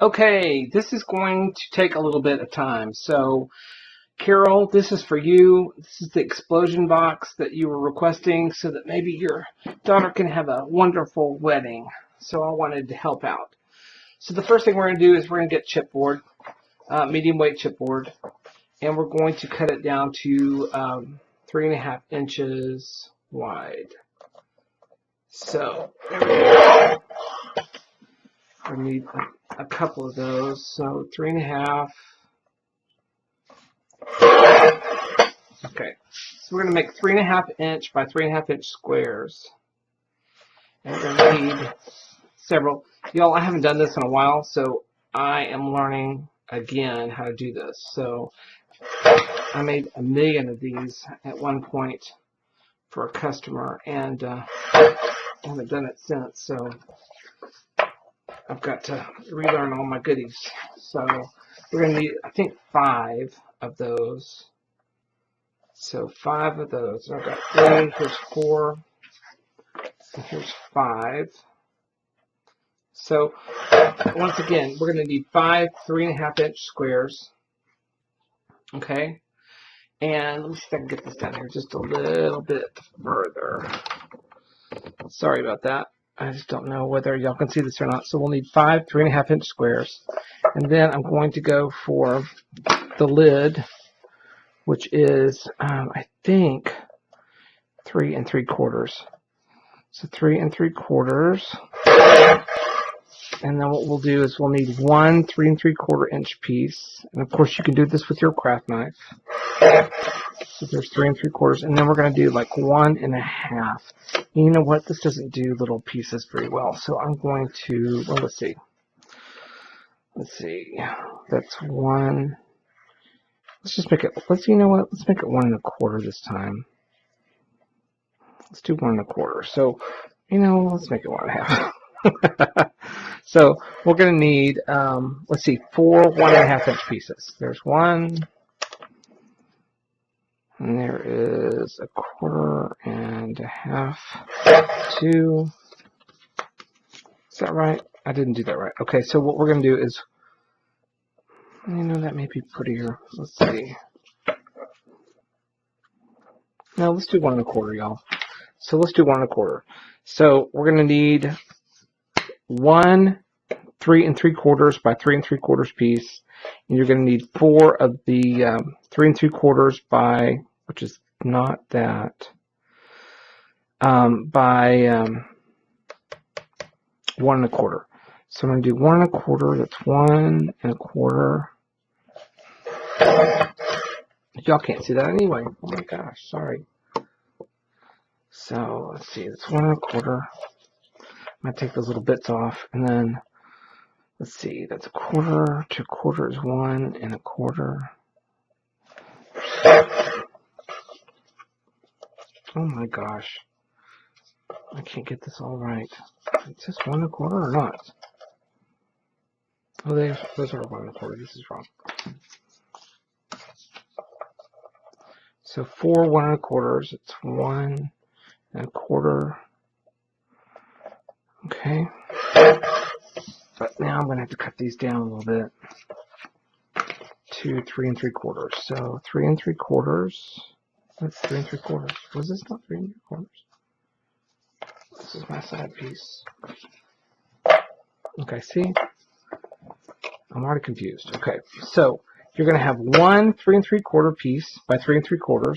Okay, this is going to take a little bit of time. So, Carol, this is for you. This is the explosion box that you were requesting so that maybe your daughter can have a wonderful wedding. So I wanted to help out. So the first thing we're going to do is we're going to get chipboard, medium weight chipboard, and we're going to cut it down to 3.5 inches wide. So there we go. We need a couple of those. So 3.5. Okay, so we're going to make 3.5 inch by 3.5 inch squares. And we're going to need several. Y'all, I haven't done this in a while, so I am learning again how to do this. So I made 1,000,000 of these at one point for a customer, and I haven't done it since. So I've got to relearn all my goodies. So we're going to need, I think, 5 of those. So 5 of those. I've got 3, here's 4, and here's 5. So once again, we're going to need 5 3.5 inch squares. Okay? And let me see if I can get this down here just a little bit further. Sorry about that. I just don't know whether y'all can see this or not. So we'll need 5 3.5 inch squares. And then I'm going to go for the lid, which is, I think, 3 3/4. So 3 3/4. And then what we'll do is we'll need 1 3 3/4 inch piece. And of course you can do this with your craft knife. So there's 3 3/4. And then we're going to do like 1.5. You know what? This doesn't do little pieces very well. So I'm going to, well, let's see. That's 1. Let's just make it, you know what? Let's make it 1 1/4 this time. Let's do 1 1/4. So, let's make it 1 1/2. So we're going to need, let's see, 4 1.5 inch pieces. There's 1, and there is 1/4 1/2, 2. Is that right? I didn't do that right. Okay, so what we're going to do is, that may be prettier. Let's see. No, let's do 1 1/4, y'all. So let's do 1 1/4. So we're going to need 1 3 3/4 by 3 3/4 piece, and you're going to need 4 of the 3 3/4 by, which is not that, by 1 1/4. So I'm going to do 1 1/4. That's 1 1/4. Y'all can't see that anyway. Oh my gosh, sorry. So let's see, it's 1 1/4. I'm going to take those little bits off, and then let's see, that's 1/4 to 1/4 is 1 1/4. Oh my gosh, I can't get this all right. Is this 1 1/4 or not? Oh, those are 1 1/4. This is wrong. So 4 1 1/4. It's 1 1/4. Okay. But now I'm going to have to cut these down a little bit to 3 3/4. So 3 3/4. That's 3 3/4. Was this not 3 3/4? This is my side piece. Okay, see? I'm already confused. Okay, so you're going to have 1 3 3/4 piece by 3 3/4,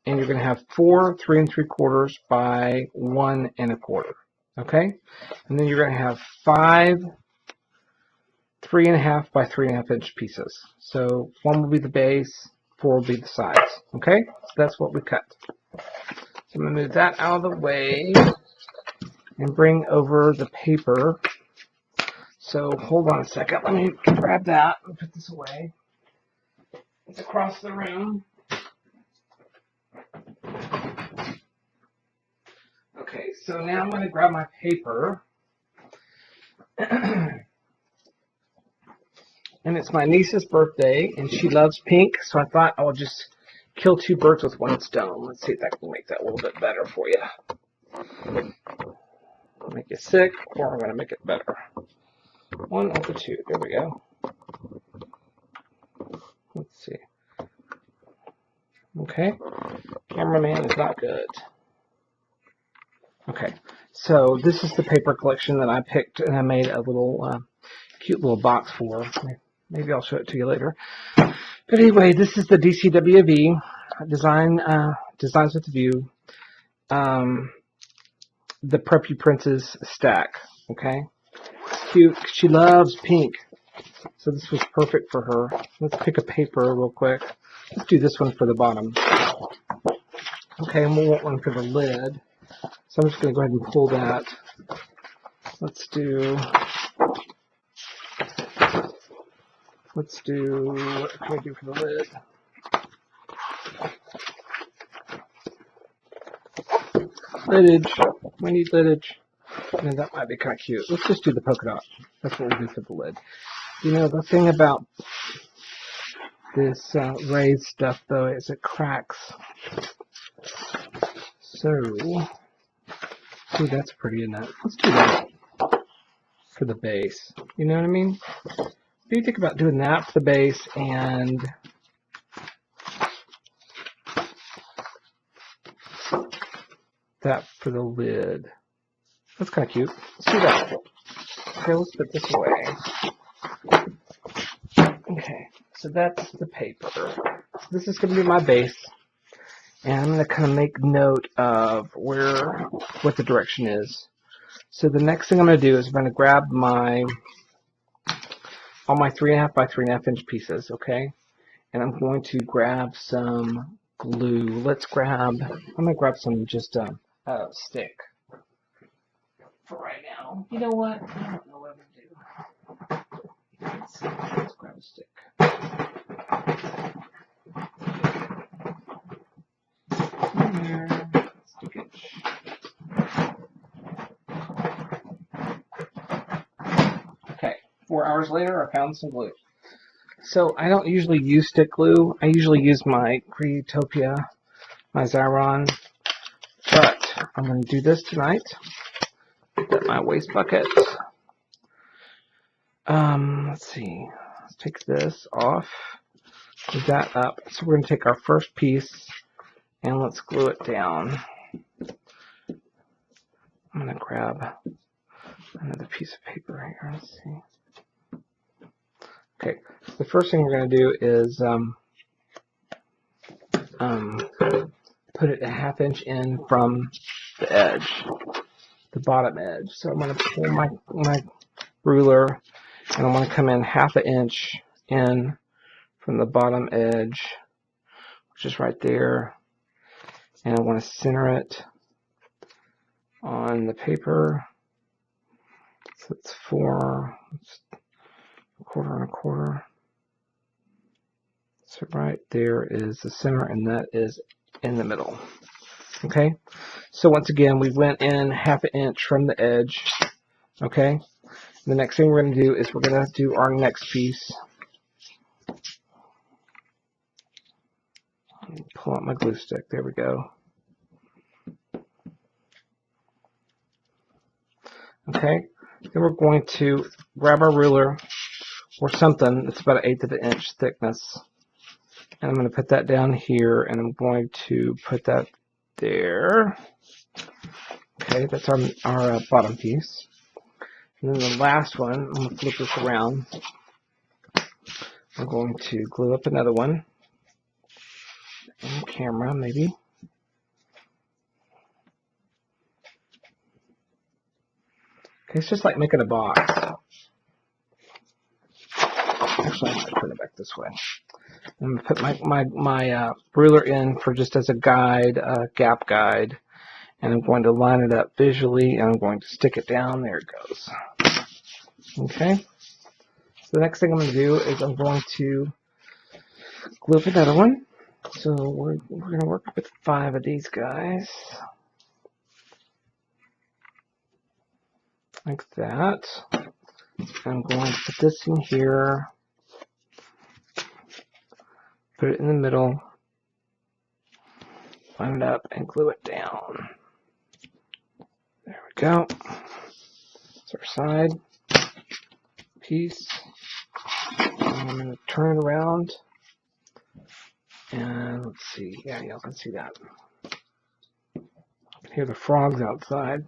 and you're going to have 4 3 3/4 by 1 1/4. Okay, and then you're going to have 5 3.5 by 3.5 inch pieces. So 1 will be the base, 4 will be the sides. Okay, so that's what we cut. So I'm going to move that out of the way and bring over the paper. So hold on a second. Let me grab that and put this away. It's across the room. Okay, so now I'm going to grab my paper. And it's my niece's birthday, and she loves pink, so I thought I would just kill 2 birds with 1 stone. Let's see if I can make that a little bit better for you. Make you sick, or I'm going to make it better. One of the two. There we go. Let's see. Okay. Cameraman is not good. Okay. So this is the paper collection that I picked, and I made a little cute little box for. Maybe I'll show it to you later. But anyway, this is the DCWV Designs with a View. The Preppy Princess stack. Okay. Cute. She loves pink. So this was perfect for her. Let's pick a paper real quick. Let's do this one for the bottom. Okay, and we'll want one for the lid. So I'm just going to go ahead and pull that. Let's do, what can we do for the lid? Liddage. We need liddage. And that might be kind of cute. Let's just do the polka dot. That's what we'll do for the lid. You know, the thing about this raised stuff, though, is it cracks. So, ooh, that's pretty, isn't it? Let's do that for the base. You know what I mean? What do you think about doing that for the base and that for the lid? That's kind of cute. Let's do that. Okay, let's put this away. Okay, so that's the paper. This is going to be my base. And I'm going to kind of make note of what the direction is. So the next thing I'm going to do is I'm going to grab all my 3.5 by 3.5 inch pieces, okay? And I'm going to grab some glue. I'm going to grab some just stick for right now. You know what? I don't know what I'm going to do. Let's grab a stick. Okay, 4 hours later, I found some glue. So I don't usually use stick glue. I usually use my Creatopia, my Xyron, but I'm going to do this tonight. Get my waste bucket. Let's see. Let's take this off. Put that up. So we're going to take our first piece and let's glue it down. I'm going to grab another piece of paper here. Let's see. Okay, the first thing we're going to do is put it a 1/2 inch in from the edge, the bottom edge. So I'm going to pull my ruler and I want to come in 1/2 inch in from the bottom edge, which is right there, and I want to center it on the paper. So it's 4, it's 1/4 and 1/4. So right there is the center, and that is in the middle. Okay, so once again, we went in 1/2 inch from the edge. Okay, the next thing we're going to do is we're going to do our next piece. Pull out my glue stick. There we go. Okay, then we're going to grab our ruler or something that's about 1/8 of an inch thickness. And I'm going to put that down here, and I'm going to put that there. Okay, that's our bottom piece. And then the last one, I'm going to flip this around. I'm going to glue up another one. And camera, maybe. Okay, it's just like making a box. Actually, I might turn it back this way. I'm going to put my ruler in for just as a guide, a gap guide, and I'm going to line it up visually, and I'm going to stick it down. There it goes. Okay. So the next thing I'm going to do is I'm going to glue up another one. So we're going to work with 5 of these guys. Like that. I'm going to put this in here. Put it in the middle. Line it up and glue it down. There we go. That's our side. piece. I'm going to turn it around. And let's see. Yeah, y'all can see that. I can hear the frogs outside.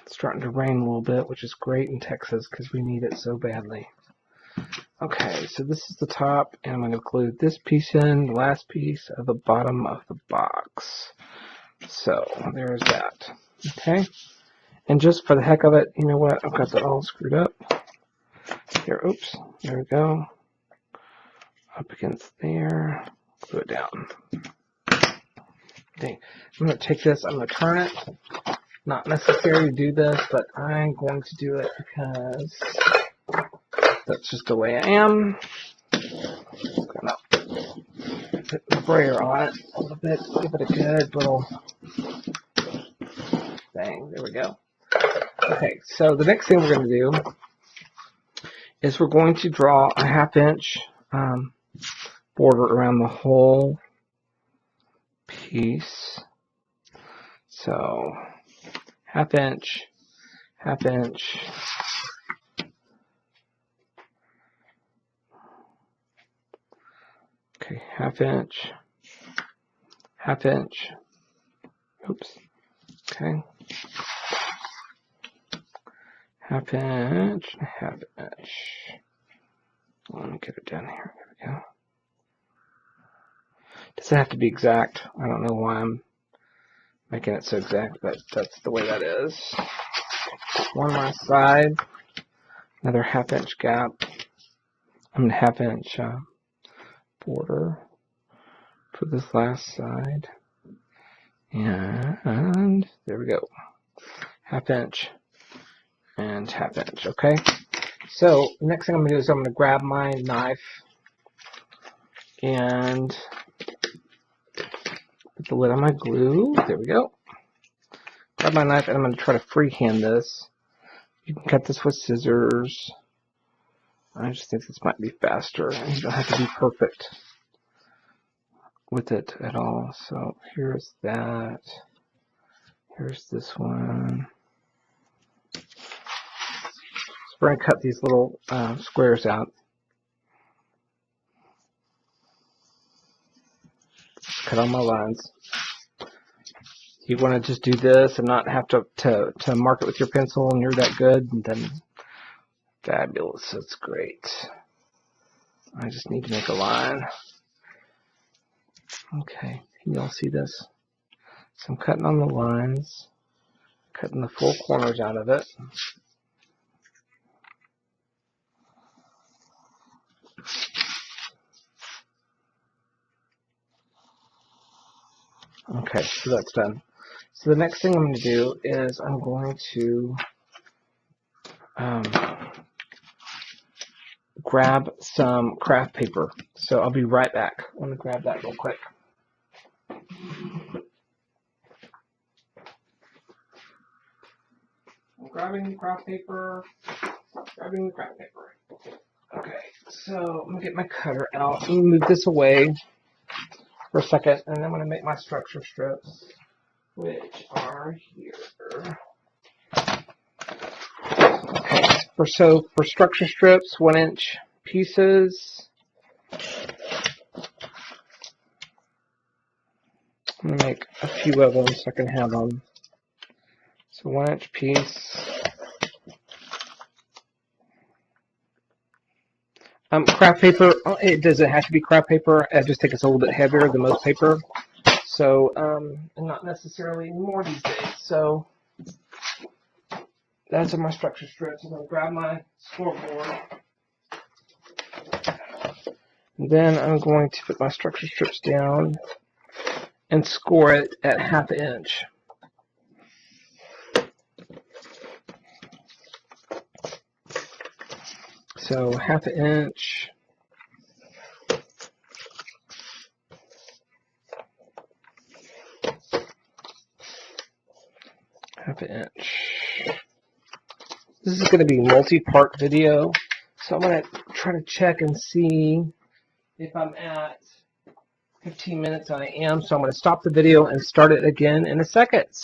It's starting to rain a little bit, which is great in Texas because we need it so badly. Okay, so this is the top, and I'm going to glue this piece in, the last piece of the bottom of the box. So, there's that. Okay, and just for the heck of it, you know what, I've got that all screwed up. Here, oops, there we go. Up against there, glue it down. Okay, I'm going to take this, I'm going to turn it. Not necessary to do this, but I'm going to do it because that's just the way I am. I'm gonna put the brayer on it a little bit, give it a good little thing. There we go. Okay, so the next thing we're going to do is we're going to draw a 1/2 inch border around the whole piece. So 1/2 inch, 1/2 inch. Okay, 1/2 inch, 1/2 inch. Oops. Okay. 1/2 inch, 1/2 inch. Let me get it down here. There we go. Doesn't have to be exact. I don't know why I'm making it so exact, but that's the way that is. One last side. Another 1/2 inch gap. 1/2 inch border for this last side. And there we go. 1/2 inch and 1/2 inch. Okay. So the next thing I'm going to do is I'm going to grab my knife and put the lid on my glue. There we go. Grab my knife and I'm going to try to freehand this. You can cut this with scissors. I just think this might be faster. You don't have to be perfect with it at all. So here's that. Here's this one. So we're going to cut these little squares out. Cut all my lines. You want to just do this and not have to mark it with your pencil and you're that good, and then fabulous. That's great. I just need to make a line. Okay, can you all see this? So I'm cutting on the lines, cutting the full corners out of it. Okay, so that's done. So the next thing I'm going to do is I'm going to grab some craft paper. So I'll be right back. I'm going to grab that real quick. I'm grabbing the craft paper. Grabbing the craft paper. Okay, so I'm going to get my cutter out. I'm going to move this away for a second, and I'm going to make my structure strips, which are here. Okay, for structure strips, 1 inch pieces. I'm going to make a few of them so I can have them. So 1 inch piece. Craft paper, it doesn't have to be craft paper. I just think it's a little bit heavier than most paper. So, and not necessarily more these days. So, that's my structure strips. I'm going to grab my scoreboard. And then I'm going to put my structure strips down and score it at 1/2 inch. So 1/2 inch. Half an inch. This is going to be a multi-part video, so I'm going to try to check and see if I'm at 15 minutes. I am, so I'm going to stop the video and start it again in a second. So